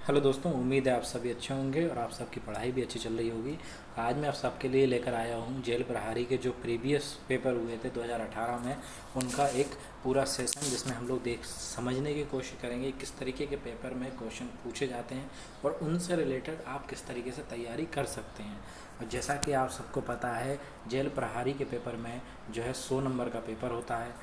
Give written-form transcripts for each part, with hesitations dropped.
Hello दोस्तों, उम्मीद है आप सभी अच्छे होंगे और आप सबकी पढ़ाई भी अच्छी चल रही होगी। आज मैं आप सबके लिए लेकर आया हूँ जेल प्रहारी के जो प्रीवियस पेपर हुए थे 2018 में, उनका एक पूरा सेशन जिसमें हम लोग समझने की कोशिश करेंगे किस तरीके के पेपर में क्वेश्चन पूछे जाते हैं और उनसे रिलेटेड आप किस तरीके से तैयारी कर सकते हैं। और जैसा कि आप सबको पता है, जेल प्रहारी के पेपर में जो है 100 नंबर का पेपर होता है,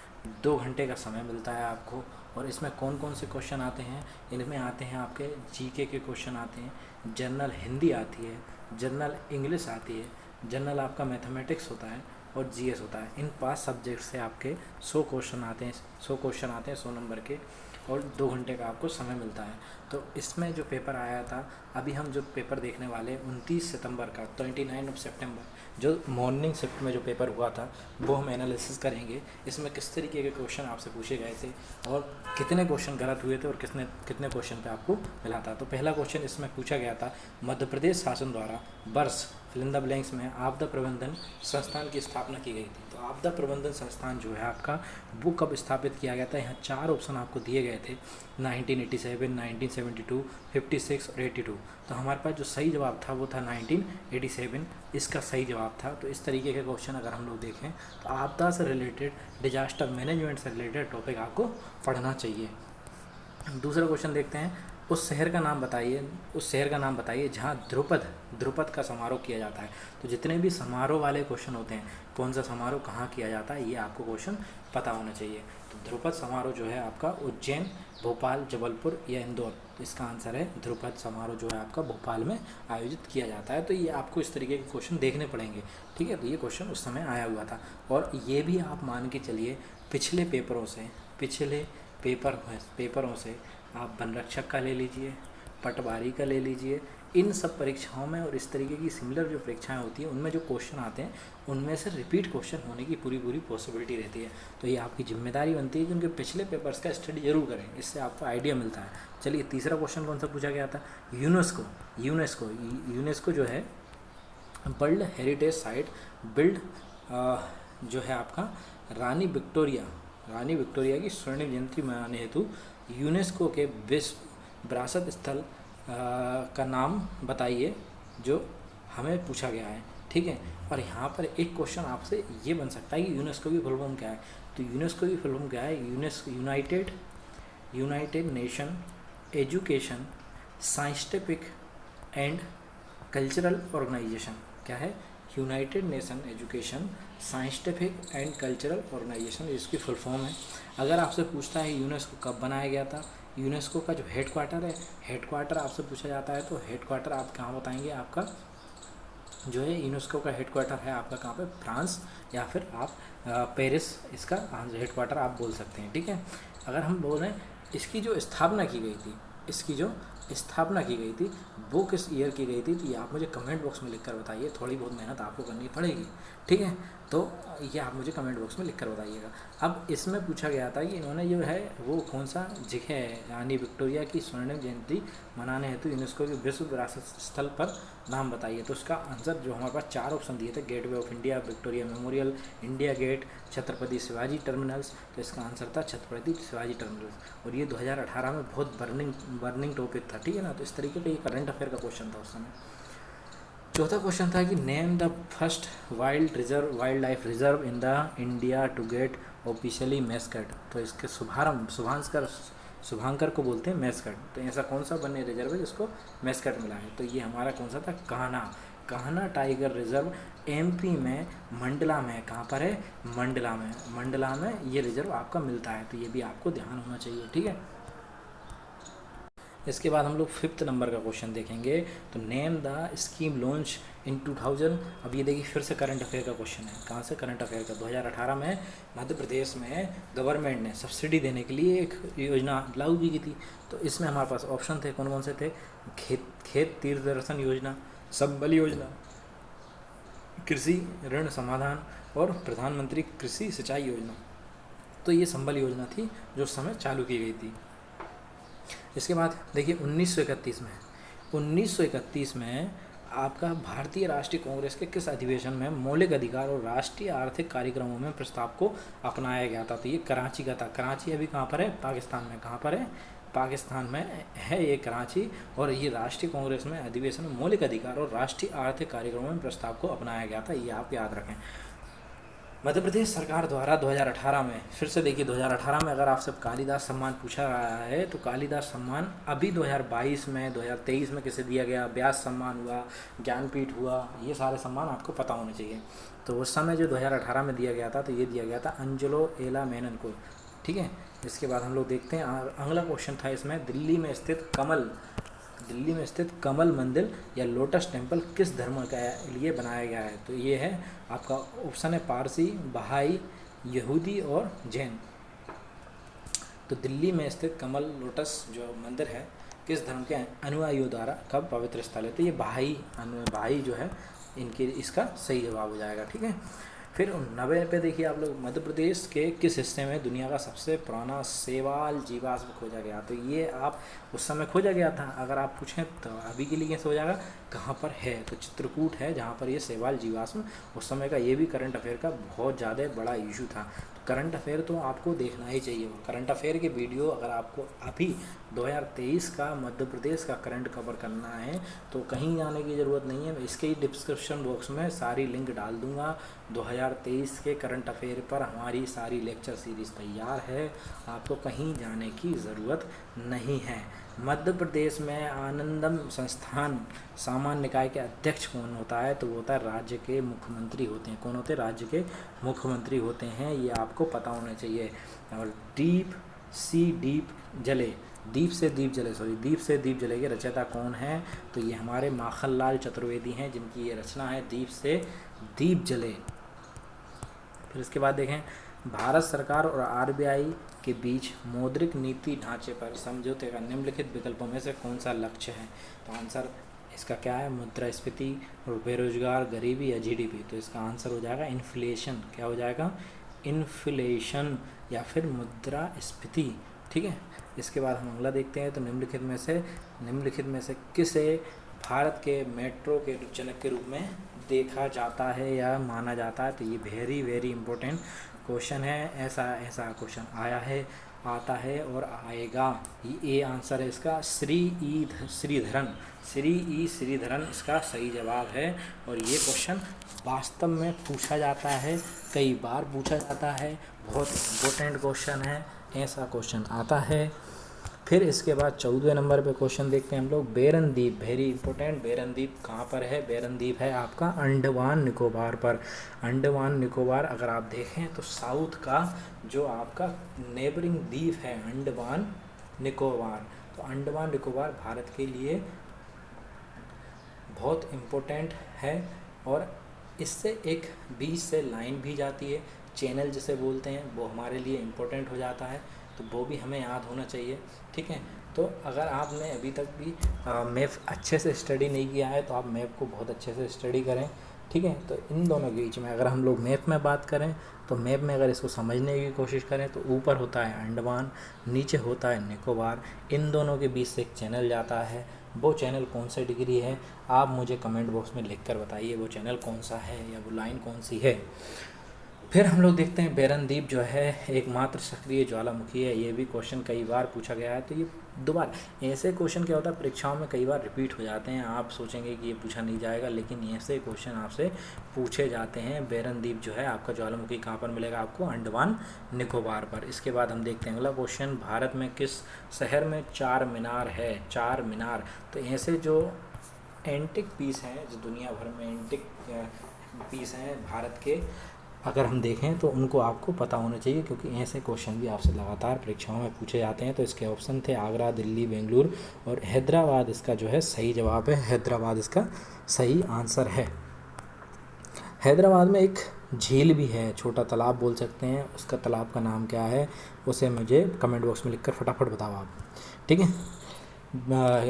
2 घंटे का समय मिलता है आपको। और इसमें कौन कौन से क्वेश्चन आते हैं? इनमें आते हैं आपके जीके के क्वेश्चन आते हैं, जनरल हिंदी आती है, जनरल इंग्लिश आती है, जनरल आपका मैथमेटिक्स होता है और जीएस होता है। इन 5 सब्जेक्ट से आपके 100 क्वेश्चन आते हैं, 100 नंबर के, और 2 घंटे का आपको समय मिलता है। तो इसमें जो पेपर आया था, अभी हम जो पेपर देखने वाले हैं 29 सितंबर का, 29 सितंबर, जो मॉर्निंग शिफ्ट में जो पेपर हुआ था वो हम एनालिसिस करेंगे। इसमें किस तरीके के क्वेश्चन आपसे पूछे गए थे और कितने क्वेश्चन गलत हुए थे और कितने क्वेश्चन पे आपको मिला था। तो पहला क्वेश्चन इसमें पूछा गया था, मध्य प्रदेश शासन द्वारा वर्ष फिल इन द ब्लैंक्स में आपदा प्रबंधन संस्थान की स्थापना की गई थी। तो आपदा प्रबंधन संस्थान जो है आपका, वो कब स्थापित किया गया था? यहाँ 4 ऑप्शन आपको दिए गए थे, 1987, 1972, 56 और 82। तो हमारे पास जो सही जवाब था वो था 1987, इसका सही जवाब था। तो इस तरीके के क्वेश्चन अगर हम लोग देखें तो आपदा से रिलेटेड, डिजास्टर मैनेजमेंट से रिलेटेड टॉपिक आपको पढ़ना चाहिए। दूसरा क्वेश्चन देखते हैं, उस शहर का नाम बताइए जहाँ ध्रुपद का समारोह किया जाता है। तो जितने भी समारोह वाले क्वेश्चन होते हैं, कौन सा समारोह कहाँ किया जाता है, ये आपको क्वेश्चन पता होना चाहिए। तो ध्रुपद समारोह जो है आपका उज्जैन, भोपाल, जबलपुर या इंदौर। तो इसका आंसर है ध्रुपद समारोह जो है आपका भोपाल में आयोजित किया जाता है। तो ये आपको इस तरीके के क्वेश्चन देखने पड़ेंगे, ठीक है। तो ये क्वेश्चन उस समय आया हुआ था। और ये भी आप मान के चलिए, पिछले पेपरों से आप वन रक्षक का ले लीजिए, पटवारी का ले लीजिए, इन सब परीक्षाओं में और इस तरीके की सिमिलर जो परीक्षाएं होती हैं उनमें जो क्वेश्चन आते हैं उनमें से रिपीट क्वेश्चन होने की पूरी पॉसिबिलिटी रहती है। तो ये आपकी जिम्मेदारी बनती है कि उनके पिछले पेपर्स का स्टडी जरूर करें, इससे आपको आइडिया मिलता है। चलिए, तीसरा क्वेश्चन कौन सा पूछा गया था? यूनेस्को जो है वर्ल्ड हेरिटेज साइट बिल्ड जो है आपका रानी विक्टोरिया की स्वर्णिम जयंती मनाने हेतु यूनेस्को के विश्व विरासत स्थल का नाम बताइए जो हमें पूछा गया है, ठीक है। और यहाँ पर एक क्वेश्चन आपसे ये बन सकता है कि यूनेस्को की फुल फॉर्म क्या है? तो यूनेस्को की फुल फॉर्म क्या है? United Nation Education Scientific and Cultural Organisation. क्या है? United Nation Education Scientific and Cultural Organisation, इसकी फुल फॉर्म है। अगर आपसे पूछता है यूनेस्को कब बनाया गया था, यूनेस्को का जो हेडक्वार्टर आपसे पूछा जाता है, तो हेडक्वार्टर आप कहाँ बताएंगे? आपका जो है यूनेस्को का हेडक्वार्टर है आपका कहाँ पे? फ्रांस, या फिर आप पेरिस, इसका हेडक्वार्टर आप बोल सकते हैं, ठीक है। अगर हम बोल रहे हैं इसकी जो स्थापना की गई थी वो किस ईयर की गई थी, तो ये आप मुझे कमेंट बॉक्स में लिखकर बताइए। थोड़ी बहुत मेहनत आपको करनी पड़ेगी, ठीक है। तो ये आप मुझे कमेंट बॉक्स में लिखकर बताइएगा। अब इसमें पूछा गया था कि इन्होंने जो है वो कौन सा जगह है, रानी विक्टोरिया की स्वर्णिम जयंती मनाने हेतु यूनेस्को के विश्व विरासत स्थल पर नाम बताइए। तो उसका आंसर जो हमारे पास 4 ऑप्शन दिए थे, Gateway of India, Victoria Memorial, India Gate, Chhatrapati Shivaji terminals. तो इसका आंसर था छत्रपति शिवाजी टर्मिनल्स। और ये 2018 में बहुत बर्निंग टॉपिक था, ठीक है ना। तो इस तरीके का ये करंट अफेयर का क्वेश्चन था उस समय। चौथा क्वेश्चन था कि name the first wild life reserve in the India to get officially mascot. तो इसके शुभांकर को बोलते हैं मैस्कट। तो ऐसा कौन सा वन्य रिजर्व है जिसको मैस्कट मिला है? तो ये हमारा कौन सा था? कान्हा टाइगर रिजर्व, एमपी में मंडला में। कहाँ पर है? मंडला में ये रिजर्व आपका मिलता है। तो ये भी आपको ध्यान होना चाहिए, ठीक है। इसके बाद हम लोग 5th नंबर का क्वेश्चन देखेंगे। तो name the scheme launch in 2000। अब ये देखिए फिर से करंट अफेयर का क्वेश्चन है। कहाँ से? करंट अफेयर का। 2018 में मध्य प्रदेश में गवर्नमेंट ने सब्सिडी देने के लिए एक योजना लागू की थी। तो इसमें हमारे पास ऑप्शन थे, कौन कौन से थे? खेत तीर्थ दर्शन योजना, संबल योजना, कृषि ऋण समाधान और प्रधानमंत्री कृषि सिंचाई योजना। तो ये संबल योजना थी जो उस समय चालू की गई थी। इसके बाद देखिए 1931 में आपका भारतीय राष्ट्रीय कांग्रेस के किस अधिवेशन में मौलिक अधिकार और राष्ट्रीय आर्थिक कार्यक्रमों में प्रस्ताव को अपनाया गया था? तो ये कराची का था। कराची अभी कहाँ पर है? पाकिस्तान में। कहाँ पर है? पाकिस्तान में है ये कराची, और ये राष्ट्रीय कांग्रेस में अधिवेशन में मौलिक अधिकार और राष्ट्रीय आर्थिक कार्यक्रमों में प्रस्ताव को अपनाया गया था, ये आप याद रखें। मध्य प्रदेश सरकार द्वारा 2018 में, फिर से देखिए 2018 में अगर आपसे कालिदास सम्मान पूछा रहा है तो कालिदास सम्मान अभी 2022 में 2023 में किसे दिया गया, व्यास सम्मान हुआ, ज्ञानपीठ हुआ, ये सारे सम्मान आपको पता होने चाहिए। तो उस समय जो 2018 में दिया गया था तो ये दिया गया था अंजलो एला मेनन को, ठीक है। इसके बाद हम लोग देखते हैं अगला क्वेश्चन था इसमें, दिल्ली में स्थित कमल मंदिर या लोटस टेम्पल किस धर्म के लिए बनाया गया है, तो ये है आपका ऑप्शन है पारसी, बहाई, यहूदी और जैन। तो दिल्ली में स्थित कमल लोटस जो मंदिर है किस धर्म के अनुयायियों द्वारा कब पवित्र स्थल है, तो ये बहाई जो है इनके, इसका सही जवाब हो जाएगा, ठीक है। फिर 90 पे देखिए आप लोग, मध्य प्रदेश के किस हिस्से में दुनिया का सबसे पुराना शैवाल जीवाश्म खोजा गया, तो ये आप उस समय खोजा गया था, अगर आप पूछें तो अभी के लिए कैसे हो जाएगा, कहाँ पर है, तो चित्रकूट है जहाँ पर ये शैवाल जीवाश्म, उस समय का ये भी करंट अफेयर का बहुत ज़्यादा बड़ा इशू था। करंट अफेयर तो आपको देखना ही चाहिए। करंट अफेयर के वीडियो अगर आपको अभी 2023 का मध्य प्रदेश का करंट कवर करना है तो कहीं जाने की ज़रूरत नहीं है, मैं इसके ही डिस्क्रिप्शन बॉक्स में सारी लिंक डाल दूंगा। 2023 के करंट अफेयर पर हमारी सारी लेक्चर सीरीज़ तैयार है, आपको कहीं जाने की ज़रूरत नहीं है। मध्य प्रदेश में आनंदम संस्थान सामान्य निकाय के अध्यक्ष कौन होता है, तो वो होता है राज्य के मुख्यमंत्री होते हैं। कौन होते हैं, राज्य के मुख्यमंत्री होते हैं, ये आपको पता होना चाहिए। और दीप से दीप जले के रचयिता कौन है, तो ये हमारे माखनलाल चतुर्वेदी हैं, जिनकी ये रचना है दीप से दीप जले। फिर इसके बाद देखें, भारत सरकार और आरबीआई के बीच मौद्रिक नीति ढांचे पर समझौते का निम्नलिखित विकल्पों में से कौन सा लक्ष्य है, तो आंसर इसका क्या है, मुद्रास्फीति, बेरोजगार, गरीबी या जीडीपी, तो इसका आंसर हो जाएगा इन्फ्लेशन। क्या हो जाएगा, इन्फ्लेशन या फिर मुद्रास्फीति, ठीक है। इसके बाद हम अगला देखते हैं, तो निम्नलिखित में से किसे भारत के मेट्रो के जनक के रूप में देखा जाता है या माना जाता है, तो ये वेरी वेरी इंपॉर्टेंट क्वेश्चन है। ऐसा क्वेश्चन आता है और आएगा। ये आंसर है इसका श्री ई श्रीधरन इसका सही जवाब है। और ये क्वेश्चन वास्तव में पूछा जाता है, कई बार पूछा जाता है, बहुत इम्पोर्टेंट क्वेश्चन है, ऐसा क्वेश्चन आता है। फिर इसके बाद 14वें नंबर पे क्वेश्चन देखते हैं हम लोग, बेरनद्वीप, वेरी इंपॉर्टेंट। बेरनद्वीप कहाँ पर है, बेरनद्वीप है आपका अंडमान निकोबार पर। अंडमान निकोबार अगर आप देखें तो साउथ का जो आपका नेबरिंग द्वीप है अंडमान निकोबार, तो अंडमान निकोबार भारत के लिए बहुत इम्पोर्टेंट है। और इससे एक बीच से लाइन भी जाती है, चैनल जिसे बोलते हैं, वो हमारे लिए इम्पोर्टेंट हो जाता है, तो वो भी हमें याद होना चाहिए, ठीक है। तो अगर आपने अभी तक भी मैप अच्छे से स्टडी नहीं किया है तो आप मैप को बहुत अच्छे से स्टडी करें, ठीक है। तो इन दोनों के बीच में अगर हम लोग मैप में बात करें तो मैप में अगर इसको समझने की कोशिश करें तो ऊपर होता है अंडमान, नीचे होता है निकोबार, इन दोनों के बीच से एक चैनल जाता है। वो चैनल कौन सा डिग्री है, आप मुझे कमेंट बॉक्स में लिख कर बताइए वो चैनल कौन सा है या वो लाइन कौन सी है। फिर हम लोग देखते हैं बेरनद्वीप जो है एकमात्र सक्रिय ज्वालामुखी है, ये भी क्वेश्चन कई बार पूछा गया है। तो ये दोबारा ऐसे क्वेश्चन क्या होता है, परीक्षाओं में कई बार रिपीट हो जाते हैं, आप सोचेंगे कि ये पूछा नहीं जाएगा, लेकिन ऐसे क्वेश्चन आपसे पूछे जाते हैं। बेरनद्वीप जो है आपका ज्वालामुखी कहाँ पर मिलेगा, आपको अंडमान निकोबार पर। इसके बाद हम देखते हैं अगला क्वेश्चन, भारत में किस शहर में चार मीनार है, चार मीनार। तो ऐसे जो एंटिक पीस हैं, जो दुनिया भर में एंटिक पीस हैं भारत के, अगर हम देखें तो उनको आपको पता होना चाहिए, क्योंकि ऐसे क्वेश्चन भी आपसे लगातार परीक्षाओं में पूछे जाते हैं। तो इसके ऑप्शन थे आगरा, दिल्ली, बेंगलुरु और हैदराबाद इसका जो है सही जवाब है, हैदराबाद इसका सही आंसर है। हैदराबाद में एक झील भी है, छोटा तालाब बोल सकते हैं, उसका तालाब का नाम क्या है, उसे मुझे कमेंट बॉक्स में लिखकर फटाफट बताओ आप, ठीक है।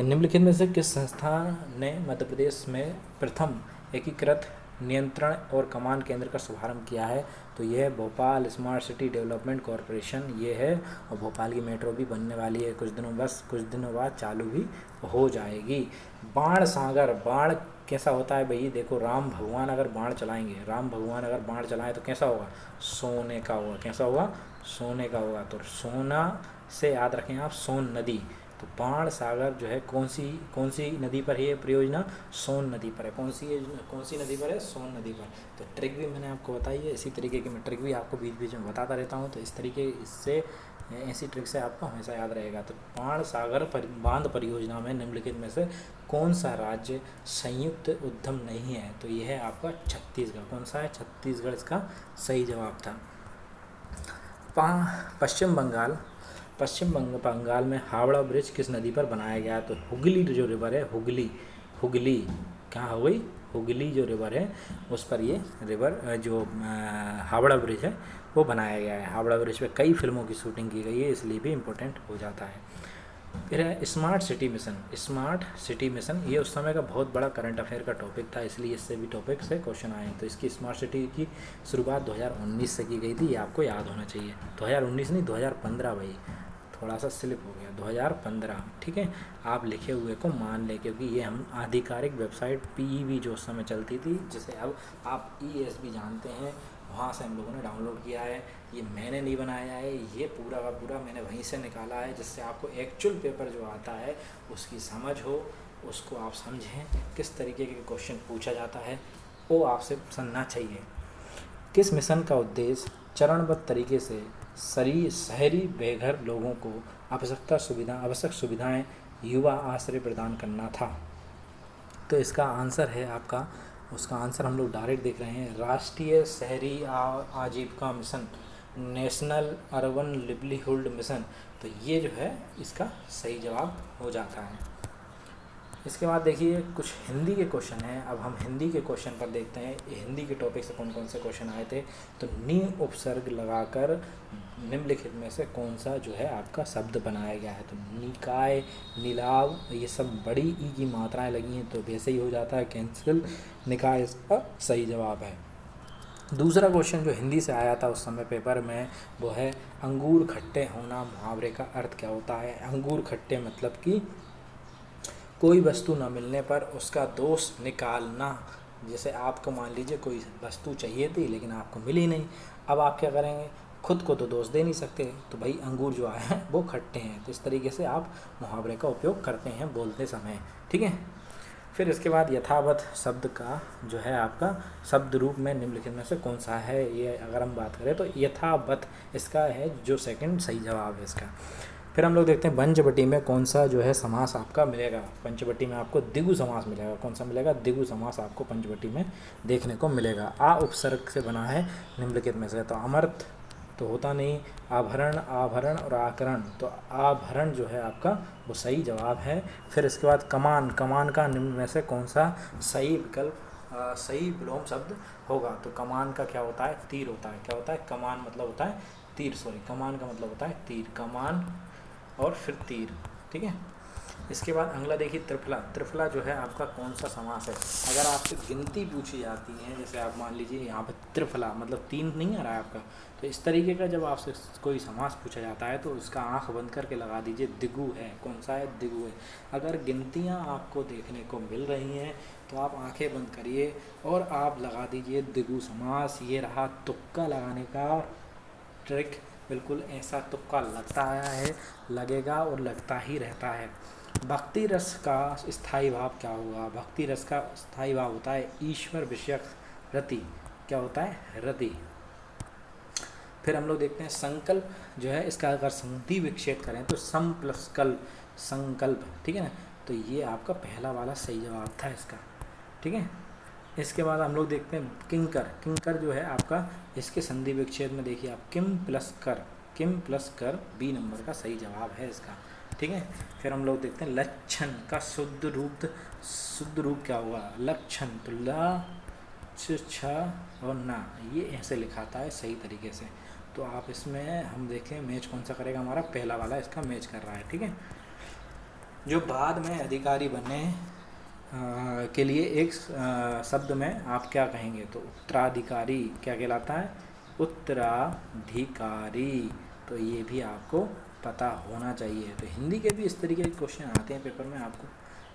निम्नलिखित में से किस संस्थान ने मध्य प्रदेश में प्रथम एकीकृत नियंत्रण और कमान केंद्र का शुभारंभ किया है, तो ये है Bhopal smart city development corporation, ये है। और भोपाल की मेट्रो भी बनने वाली है कुछ दिनों, बस कुछ दिनों बाद चालू भी हो जाएगी। बाण सागर, बाण कैसा होता है भाई, देखो राम भगवान अगर बाण चलाएंगे, राम भगवान अगर बाण चलाएं तो कैसा होगा, सोने का होगा। कैसा होगा, सोने का होगा। तो सोना से याद रखें आप, सोन नदी। तो बाण सागर जो है कौन सी नदी पर है ये परियोजना, सोन नदी पर है। कौन सी नदी पर है, सोन नदी पर। तो ट्रिक भी मैंने आपको बताई है, इसी तरीके की मैं ट्रिक भी आपको बीच बीच में बताता रहता हूँ। तो इस तरीके इससे ऐसी ट्रिक से आपको हमेशा याद रहेगा। तो बाण सागर बांध परियोजना में निम्नलिखित में से कौन सा राज्य संयुक्त उद्यम नहीं है, तो यह है आपका छत्तीसगढ़। कौन सा है, छत्तीसगढ़ इसका सही जवाब था। पश्चिम बंगाल में हावड़ा ब्रिज किस नदी पर बनाया गया, तो हुगली जो रिवर है, हुगली कहाँ हो गई, हुगली जो रिवर है उस पर ये रिवर जो हावड़ा ब्रिज है वो बनाया गया है। हावड़ा ब्रिज पे कई फिल्मों की शूटिंग की गई है, इसलिए भी इम्पोर्टेंट हो जाता है। फिर है स्मार्ट सिटी मिशन, ये उस समय का बहुत बड़ा करंट अफेयर का टॉपिक था, इसलिए इससे भी टॉपिक से क्वेश्चन आए। तो इसकी स्मार्ट सिटी की शुरुआत 2019 से की गई थी, ये आपको याद होना चाहिए। 2019 नहीं, 2015 भाई, थोड़ा सा स्लिप हो गया, 2015। ठीक है, आप लिखे हुए को मान लें, क्योंकि ये हम आधिकारिक वेबसाइट PEB जो उस समय चलती थी, जिसे अब आप ESB जानते हैं, वहाँ से हम लोगों ने डाउनलोड किया है। ये मैंने नहीं बनाया है, ये पूरा का पूरा मैंने वहीं से निकाला है, जिससे आपको एक्चुअल पेपर जो आता है उसकी समझ हो, उसको आप समझें किस तरीके के क्वेश्चन पूछा जाता है, वो आपसे समझना चाहिए। किस मिशन का उद्देश्य चरणबद्ध तरीके से शहरी बेघर लोगों को आवश्यक सुविधाएं, युवा आश्रय प्रदान करना था। तो इसका आंसर है आपका, उसका आंसर हम लोग डायरेक्ट देख रहे हैं, राष्ट्रीय शहरी आजीविका mission, national urban livelihood mission. तो ये जो है इसका सही जवाब हो जाता है। इसके बाद देखिए कुछ हिंदी के क्वेश्चन हैं। अब हम हिंदी के क्वेश्चन पर देखते हैं, हिंदी के टॉपिक से कौन कौन से क्वेश्चन आए थे। तो नी उपसर्ग लगाकर निम्नलिखित में से कौन सा जो है आपका शब्द बनाया गया है, तो निकाय, नीलाव, ये सब बड़ी ई की मात्राएं लगी हैं, तो वैसे ही हो जाता है कैंसिल, निकाय इसका सही जवाब है। दूसरा क्वेश्चन जो हिंदी से आया था उस समय पेपर में, वो है अंगूर खट्टे होना मुहावरे का अर्थ क्या होता है। अंगूर खट्टे मतलब कि कोई वस्तु न मिलने पर उसका दोष निकालना। जैसे आपको मान लीजिए कोई वस्तु चाहिए थी लेकिन आपको मिली नहीं, अब आप क्या करेंगे, खुद को तो दोष दे नहीं सकते, तो भाई अंगूर जो आए हैं वो खट्टे हैं। तो इस तरीके से आप मुहावरे का उपयोग करते हैं बोलते समय, ठीक है। फिर इसके बाद यथावत शब्द का जो है आपका शब्द रूप में निम्नलिखित में से कौन सा है, ये अगर हम बात करें तो यथावत इसका है जो सेकंड सही जवाब है इसका। फिर हम लोग देखते हैं पंचवटी में कौन सा जो है समास आपका मिलेगा। पंचवटी में आपको द्विगु समास मिलेगा। कौन सा मिलेगा, द्विगु समास आपको पंचवटी में देखने को मिलेगा। आ उपसर्ग से बना है निम्नलिखित में से, तो अमर्थ तो होता नहीं, आभरण, आभरण और आकरण, तो आभरण जो है आपका वो सही जवाब है। फिर इसके बाद कमान, कमान का निम्न में से कौन सा सही विकल्प सही विलोम शब्द होगा, तो कमान का क्या होता है, तीर होता है। क्या होता है, कमान मतलब होता है तीर, कमान का मतलब होता है तीर, कमान और फिर तीर, ठीक है। इसके बाद अगला देखिए त्रिफला। त्रिफला जो है आपका कौन सा समास है। अगर आपसे गिनती पूछी जाती है, जैसे आप मान लीजिए यहाँ पे त्रिफला मतलब 3 नहीं आ रहा है आपका, तो इस तरीके का जब आपसे कोई समास पूछा जाता है तो उसका आंख बंद करके लगा दीजिए दिगु है। कौन सा है, दिगु है। अगर गिनतियाँ आपको देखने को मिल रही हैं तो आप आंखें बंद करिए और आप लगा दीजिए दिगु समास। ये रहा तुक्का लगाने का ट्रिक, बिल्कुल ऐसा तुक्का लगता आया है, लगेगा और लगता ही रहता है। भक्ति रस का स्थायी भाव क्या होगा। भक्ति रस का स्थायी भाव होता है ईश्वर विषयक रति। क्या होता है, रति। फिर हम लोग देखते हैं संकल्प जो है, इसका अगर संधि विच्छेद करें तो सम प्लस कल्प, संकल्प, ठीक है ना। तो ये आपका पहला वाला सही जवाब था इसका, ठीक है। इसके बाद हम लोग देखते हैं किंकर। किंकर जो है आपका, इसके संधि विच्छेद में देखिए आप किम प्लस कर बी नंबर का सही जवाब है इसका, ठीक है। फिर हम लोग देखते हैं लक्षण का शुद्ध रूप क्या होगा। लक्षण तो ल छ और ना, ये ऐसे लिखाता है सही तरीके से। तो आप इसमें हम देखें मैच कौन सा करेगा, हमारा पहला वाला इसका मैच कर रहा है, ठीक है। जो बाद में अधिकारी बने के लिए एक शब्द में आप क्या कहेंगे, तो उत्तराधिकारी क्या कहलाता है, उत्तराधिकारी, तो ये भी आपको पता होना चाहिए। तो हिंदी के भी इस तरीके के क्वेश्चन आते हैं पेपर में, आपको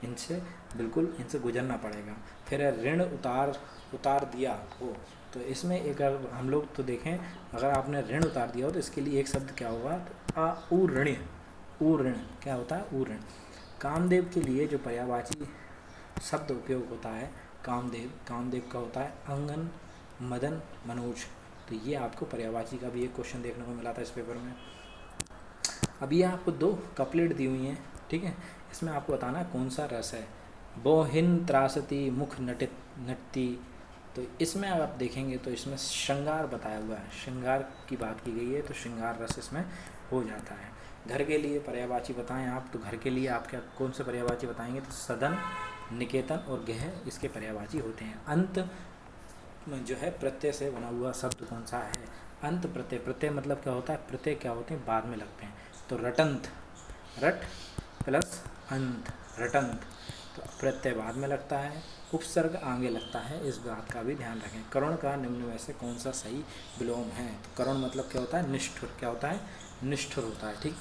इनसे गुजरना पड़ेगा। फिर है ऋण उतार दिया हो, तो इसमें एक अगर हम लोग तो देखें, अगर आपने ऋण उतार दिया हो तो इसके लिए एक शब्द क्या होगा, तो ऊऋण। ऊऋण क्या होता है, ऊऋण। कामदेव के लिए जो पर्यायवाची शब्द उपयोग होता है, कामदेव का होता है अंगन, मदन, मनोज। तो ये आपको पर्यायवाची का भी एक क्वेश्चन देखने को मिला था इस पेपर में। अब ये आपको 2 कपलेट दी हुई हैं, ठीक है। इसमें आपको बताना है कौन सा रस है। बोहिन त्रासती मुख नटती, तो इसमें अगर आप देखेंगे तो इसमें श्रृंगार बताया हुआ है, श्रृंगार की बात की गई है, तो श्रृंगार रस इसमें हो जाता है। घर के लिए पर्यायवाची बताएं आप, तो घर के लिए आप क्या कौन से पर्यायवाची बताएंगे, तो सदन, निकेतन और गेह इसके पर्यायवाची होते हैं। अंत में जो है प्रत्यय से बना हुआ शब्द कौन सा है, अंत प्रत्यय। प्रत्यय मतलब क्या होता है, प्रत्यय क्या होते हैं, बाद में लगते हैं। तो रटंत, रट प्लस अंत, रटंत, तो प्रत्यय बाद में लगता है, उपसर्ग आगे लगता है, इस बात का भी ध्यान रखें। करुण का निम्न में से कौन सा सही विलोम है, तो करुण मतलब क्या होता है, निष्ठुर। क्या होता है, निष्ठुर होता है, ठीक।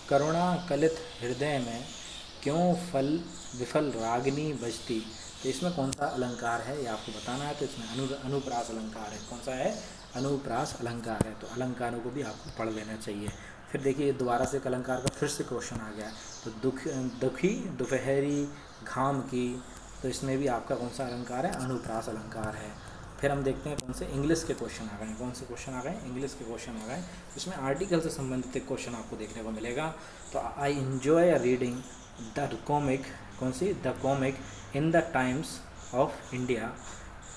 करुणा कलित हृदय में क्यों विफल रागिनी बजती, तो इसमें कौन सा अलंकार है ये आपको बताना है। तो इसमें अनुप्रास अलंकार है। कौन सा है, अनुप्रास अलंकार है। तो अलंकारों को भी आपको पढ़ लेना चाहिए। फिर देखिए दोबारा से एक अलंकार का फिर से क्वेश्चन आ गया, तो दुखी दोपहरी घाम की, तो इसमें भी आपका कौन सा अलंकार है, अनुप्रास अलंकार है। फिर हम देखते हैं कौन से इंग्लिश के क्वेश्चन आ गए हैं। कौन से क्वेश्चन आ गए, इंग्लिश के क्वेश्चन आ गए। इसमें आर्टिकल से संबंधित एक क्वेश्चन आपको देखने को मिलेगा। तो I enjoy reading the comic, कौन सी, the comic in the Times of India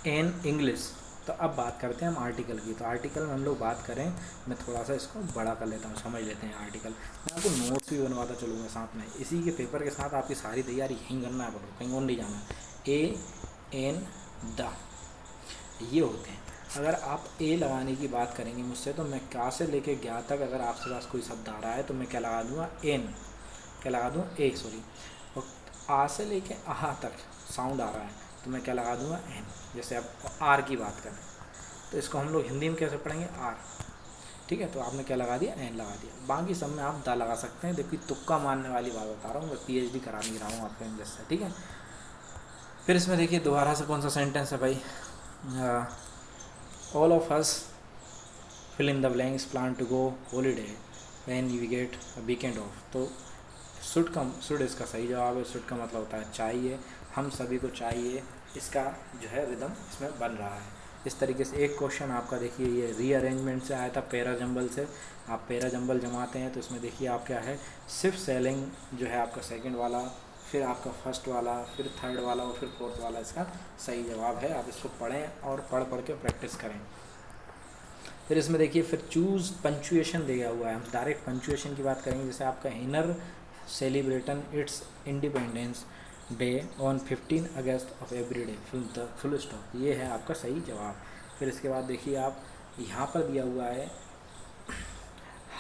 in English. तो अब बात करते हैं हम आर्टिकल की। तो आर्टिकल में हम लोग बात करें, मैं थोड़ा सा इसको बड़ा कर लेता हूँ, समझ लेते हैं आर्टिकल। मैं आपको नोट्स भी बनवाता चलूँगा साथ में, इसी के पेपर के साथ आपकी सारी तैयारी यहीं करना है, बोलो कहीं और नहीं जाना। ए एन द ये होते हैं। अगर आप ए लगाने की बात करेंगे मुझसे, तो मैं क्या से लेके गया तक अगर आपके पास कोई शब्द आ रहा है तो मैं क्या लगा दूँगा, एन, क्या लगा दूँ, ए सॉरी। और आ से लेके आहा तक साउंड आ रहा है तो मैं क्या लगा दूँगा, एन। जैसे आप आर की बात करें तो इसको हम लोग हिंदी में कैसे पढ़ेंगे, आर, ठीक है। तो आपने क्या लगा दिया, एन लगा दिया। बाकी सब में आप दा लगा सकते हैं। देखिए तुक्का मारने वाली बात बता रहा हूँ, मैं PhD करा नहीं रहा हूँ आपको इंग्लिश से, ठीक है। फिर इसमें देखिए दोबारा से कौन सा सेंटेंस है भाई, all of us fill in the blanks plan to go holiday when we get a weekend off। तो शुड इसका सही जवाब है। शुड का मतलब होता है चाहिए, हम सभी को चाहिए, इसका जो है रिदम इसमें बन रहा है। इस तरीके से एक क्वेश्चन आपका देखिए ये रीअरेंजमेंट से आया था, पैरा जंबल से। आप पैरा जंबल जमाते हैं तो इसमें देखिए आप क्या है, सिर्फ सेलिंग जो है आपका सेकंड वाला, फिर आपका फर्स्ट वाला, फिर थर्ड वाला और फिर फोर्थ वाला इसका सही जवाब है। आप इसको पढ़ें और पढ़ के प्रैक्टिस करें। फिर इसमें देखिए फिर चूज़ पंचुएशन दिया हुआ है। हम डायरेक्ट पंचुएशन की बात करेंगे। जैसे आपका inner celebration it's Independence Day on 15 August of every day, full stop, ये है आपका सही जवाब। फिर इसके बाद देखिए आप यहाँ पर दिया हुआ है,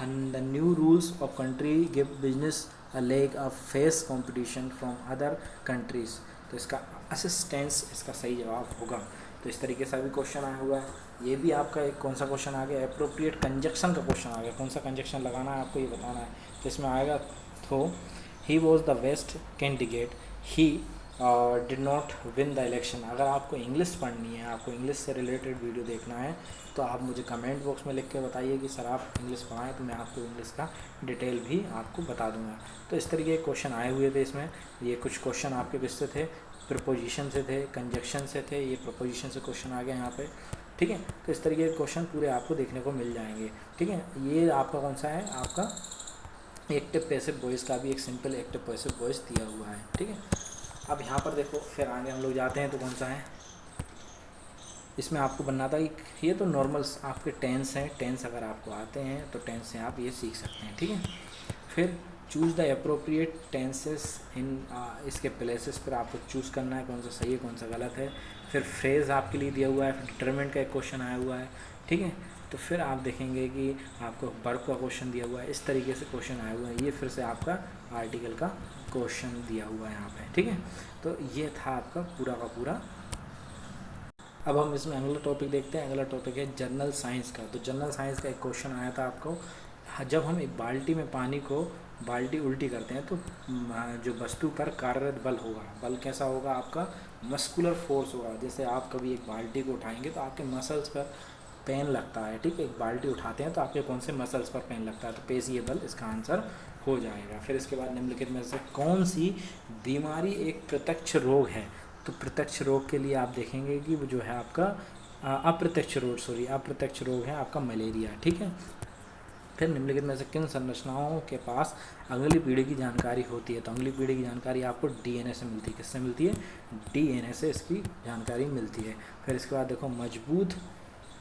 the new rules of country give business a leg of face competition from other countries. तो इसका असिस्टेंस इसका सही जवाब होगा। तो इस तरीके से भी क्वेश्चन आया हुआ है। ये भी आपका एक कौन सा क्वेश्चन आ गया, एप्रोप्रिएट कंजक्शन का क्वेश्चन आ गया। कौन सा कंजक्शन लगाना है आपको ये बताना है। तो इसमें आएगा, तो he was the best candidate, he did not win the election. अगर आपको इंग्लिश पढ़नी है, आपको इंग्लिश से रिलेटेड वीडियो देखना है, तो आप मुझे कमेंट बॉक्स में लिख के बताइए कि सर आप इंग्लिश पढ़ाएं, तो मैं आपको इंग्लिश का डिटेल भी आपको बता दूंगा। तो इस तरीके के क्वेश्चन आए हुए थे इसमें। ये कुछ क्वेश्चन आपके किससे थे, प्रीपोजिशन से थे, कंजक्शन से थे। ये प्रीपोजिशन से क्वेश्चन आ गया यहाँ पे, ठीक है। तो इस तरीके के क्वेश्चन पूरे आपको देखने को मिल जाएंगे, ठीक है। ये आपका कौन सा है, आपका एक्टिव पैसिव वॉइस का भी एक सिंपल एक्टिव पैसिव वॉइस दिया हुआ है, ठीक है। अब यहाँ पर देखो फिर आगे हम लोग जाते हैं, तो कौन सा है इसमें आपको बनना था, ये तो नॉर्मल्स आपके टेंस हैं। टेंस अगर आपको आते हैं तो टेंस से आप ये सीख सकते हैं, ठीक है। फिर चूज़ द अप्रोप्रिएट टेंसेस इन, इसके प्लेसेस पर आपको चूज़ करना है कौन सा सही है कौन सा गलत है। फिर फ्रेज़ आपके लिए दिया हुआ है। फिर डिटरमिनेंट का एक क्वेश्चन आया हुआ है, ठीक है। तो फिर आप देखेंगे कि आपको वर्ब का क्वेश्चन दिया हुआ है। इस तरीके से क्वेश्चन आए हुए हैं। ये फिर से आपका आर्टिकल का क्वेश्चन दिया हुआ है यहाँ पे, ठीक है। तो ये था आपका पूरा का पूरा अब हम इसमें अगला टॉपिक देखते हैं। अगला टॉपिक है जनरल साइंस का। तो जनरल साइंस का एक क्वेश्चन आया था आपको, जब हम एक बाल्टी में पानी को बाल्टी उल्टी करते हैं तो जो वस्तु पर कार्यरत बल होगा, बल कैसा होगा आपका, मस्कुलर फोर्स होगा। जैसे आप कभी एक बाल्टी को उठाएंगे तो आपके मसल्स पर पेन लगता है, ठीक है, एक बाल्टी उठाते हैं तो आपके कौन से मसल्स पर पेन लगता है, तो पेशीय बल इसका आंसर हो जाएगा। फिर इसके बाद निम्नलिखित में से कौन सी बीमारी एक प्रत्यक्ष रोग है, तो प्रत्यक्ष रोग के लिए आप देखेंगे कि वो जो है आपका अप्रत्यक्ष रोग है आपका मलेरिया, ठीक है। फिर निम्नलिखित में से किन संरचनाओं के पास अगली पीढ़ी की जानकारी होती है, तो अगली पीढ़ी की जानकारी आपको डीएनए से मिलती है। किससे मिलती है, डीएनए से इसकी जानकारी मिलती है। फिर इसके बाद देखो मजबूत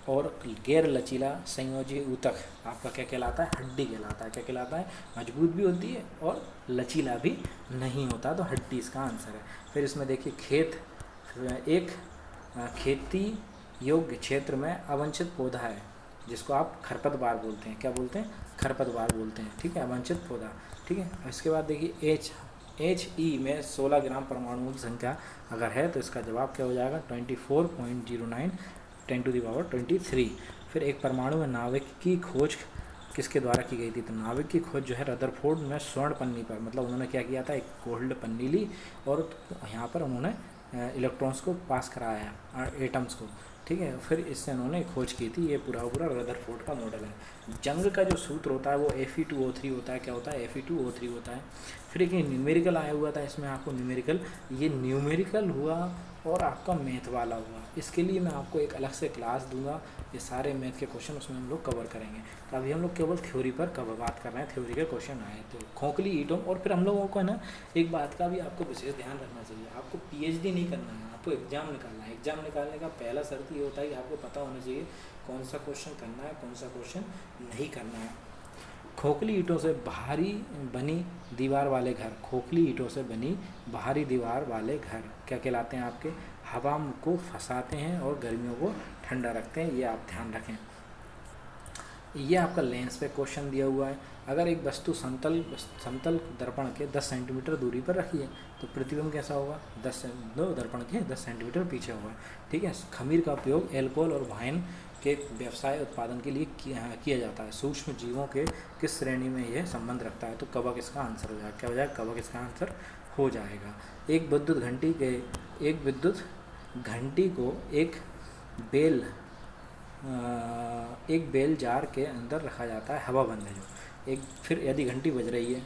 और गैर लचीला संयोजी ऊतक आपका क्या कहलाता है, हड्डी कहलाता है। क्या कहलाता है, मजबूत भी होती है और लचीला भी नहीं होता, तो हड्डी इसका आंसर है। फिर इसमें देखिए एक खेती योग्य क्षेत्र में अवांछित पौधा है जिसको आप खरपतवार बोलते हैं। क्या बोलते हैं, खरपतवार बोलते हैं, ठीक है, अवांछित पौधा, ठीक है। इसके बाद देखिए HE में 16 ग्राम परमाणुओं की संख्या अगर है तो इसका जवाब क्या हो जाएगा, 24.09 10⁻23। फिर एक परमाणु में नाविक की खोज किसके द्वारा की गई थी, तो नाविक की खोज जो है रदरफोर्ड में स्वर्ण पन्नी पर, मतलब उन्होंने क्या किया था, एक गोल्ड पन्नी ली और यहाँ पर उन्होंने इलेक्ट्रॉन्स को पास कराया, एटम्स को, ठीक है। फिर इससे उन्होंने खोज की थी। ये पूरा रदरफोर्ड का मॉडल है। जंग का जो सूत्र होता है वो Fe2O3 होता है। क्या होता है, Fe2O3 होता है। फिर एक न्यूमेरिकल आया हुआ था इसमें आपको, ये न्यूमेरिकल हुआ और आपका मैथ वाला हुआ। इसके लिए मैं आपको एक अलग से क्लास दूंगा, ये सारे मैथ के क्वेश्चन उसमें हम लोग कवर करेंगे। तो अभी हम लोग केवल थ्योरी पर बात कर रहे हैं, थ्योरी के क्वेश्चन आए तो खोखली ईंटों। और फिर हम लोगों को है ना, एक बात का भी आपको विशेष ध्यान रखना चाहिए, आपको PhD नहीं करना है, आपको एग्जाम निकालना है। एग्जाम निकालने का पहला शर्त ये होता है कि आपको पता होना चाहिए कौन सा क्वेश्चन करना है, कौन सा क्वेश्चन नहीं करना है। खोखली ईंटों से भारी बनी दीवार वाले घर, खोखली ईंटों से बनी भारी दीवार वाले घर क्या कहलाते हैं आपके, हवा को फंसाते हैं और गर्मियों को ठंडा रखते हैं, ये आप ध्यान रखें। ये आपका लेंस पे क्वेश्चन दिया हुआ है। अगर एक वस्तु समतल दर्पण के 10 सेंटीमीटर दूरी पर रखी है तो प्रतिबिंब कैसा होगा, दर्पण के 10 सेंटीमीटर पीछे होगा, ठीक है। खमीर का उपयोग एल्कोहल और वाइन के व्यवसाय उत्पादन के लिए किया जाता है। सूक्ष्म जीवों के किस श्रेणी में यह संबंध रखता है, तो कवक इसका आंसर हो जाएगा। क्या हो जाएगा, कवक इसका आंसर हो जाएगा। एक विद्युत घंटी को एक बेल जार के अंदर रखा जाता है, हवा बंद है जो। फिर यदि घंटी बज रही है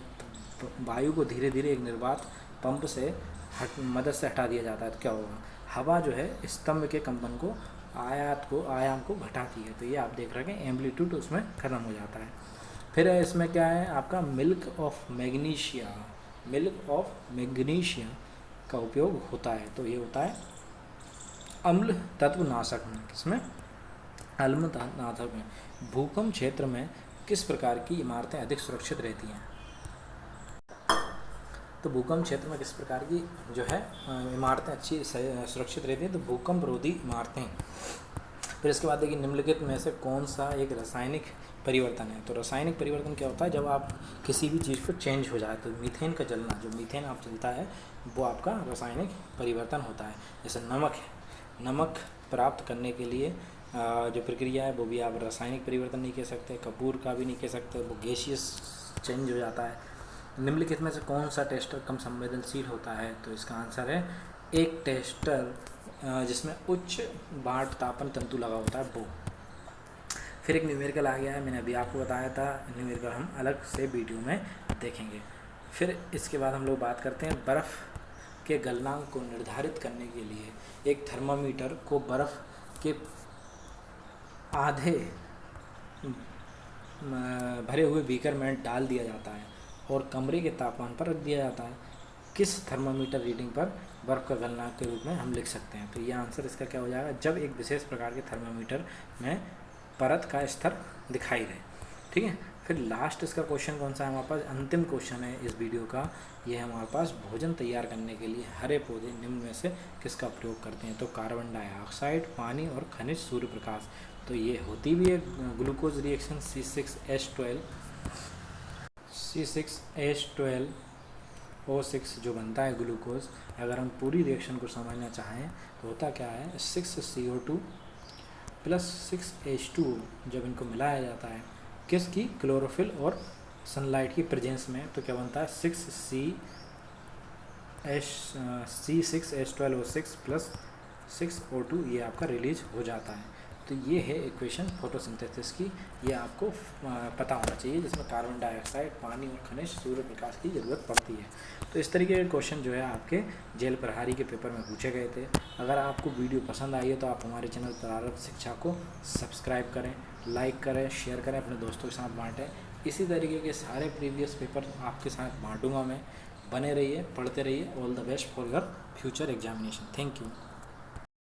तो वायु को धीरे धीरे एक निर्वात पंप से मदद से हटा दिया जाता है, तो क्या होगा, हवा जो है स्तंभ के कंपन को आयाम को घटाती है। तो ये आप देख रहे हैं एम्पलीट्यूड उसमें ख़त्म हो जाता है। फिर इसमें क्या है आपका मिल्क ऑफ मैग्नीशिया का उपयोग होता है, तो ये होता है अम्ल तत्व नाशक में। किसमें, अम्ल नाशक में। भूकंप क्षेत्र में किस प्रकार की इमारतें अधिक सुरक्षित रहती हैं, तो भूकंप क्षेत्र में किस प्रकार की जो है इमारतें अच्छी सुरक्षित रहती हैं, तो भूकंप रोधी इमारतें। फिर इसके बाद देखिए निम्नलिखित में से कौन सा एक रासायनिक परिवर्तन है, तो रासायनिक परिवर्तन क्या होता है, जब आप किसी भी चीज़ पर चेंज हो जाए, तो मीथेन का जलना, जो मीथेन आप जलता है वो आपका रासायनिक परिवर्तन होता है। जैसे नमक है, नमक प्राप्त करने के लिए जो प्रक्रिया है वो भी आप रासायनिक परिवर्तन नहीं कह सकते, कपूर का भी नहीं कह सकते, वो गैसियस चेंज हो जाता है। निम्नलिखित में से कौन सा टेस्टर कम संवेदनशील होता है, तो इसका आंसर है एक टेस्टर जिसमें उच्च बाट तापन तंतु लगा होता है वो। फिर एक न्यूमेरिकल आ गया है, मैंने अभी आपको बताया था, न्यूमेरिकल हम अलग से वीडियो में देखेंगे। फिर इसके बाद हम लोग बात करते हैं बर्फ़ के गलनांक को निर्धारित करने के लिए एक थर्मामीटर को बर्फ़ के आधे भरे हुए बीकर में डाल दिया जाता है और कमरे के तापमान पर रख दिया जाता है। किस थर्मामीटर रीडिंग पर बर्फ़ का गलनांक के रूप में हम लिख सकते हैं, तो ये आंसर इसका क्या हो जाएगा, जब एक विशेष प्रकार के थर्मामीटर में परत का स्तर दिखाई दे, ठीक है। फिर लास्ट इसका क्वेश्चन कौन सा है हमारे पास, अंतिम क्वेश्चन है इस वीडियो का, ये है हमारे पास भोजन तैयार करने के लिए हरे पौधे निम्न में से किसका प्रयोग करते हैं, तो कार्बन डाइऑक्साइड, पानी और खनिज सूर्य प्रकाश। तो ये होती भी है ग्लूकोज रिएक्शन C6H12 O6 जो बनता है ग्लूकोज, अगर हम पूरी रिएक्शन को समझना चाहें तो होता क्या है, 6CO2 प्लस 6H2O जब इनको मिलाया जाता है किसकी, क्लोरोफिल और सनलाइट की प्रेजेंस में, तो क्या बनता है, C6H12O6 प्लस 6O2, ये आपका रिलीज हो जाता है। तो ये है इक्वेशन फोटोसिंथेसिस की, ये आपको पता होना चाहिए, जिसमें कार्बन डाइऑक्साइड, पानी और खनिज, सूर्य प्रकाश की ज़रूरत पड़ती है। तो इस तरीके के क्वेश्चन जो है आपके जेल प्रहारी के पेपर में पूछे गए थे। अगर आपको वीडियो पसंद आई है तो आप हमारे चैनल प्रारब्ध शिक्षा को सब्सक्राइब करें, लाइक करें, शेयर करें, अपने दोस्तों के साथ बाँटें। इसी तरीके के सारे प्रीवियस पेपर आपके साथ बाँटूंगा मैं। बने रहिए, पढ़ते रहिए। All the best for your future examination. Thank you.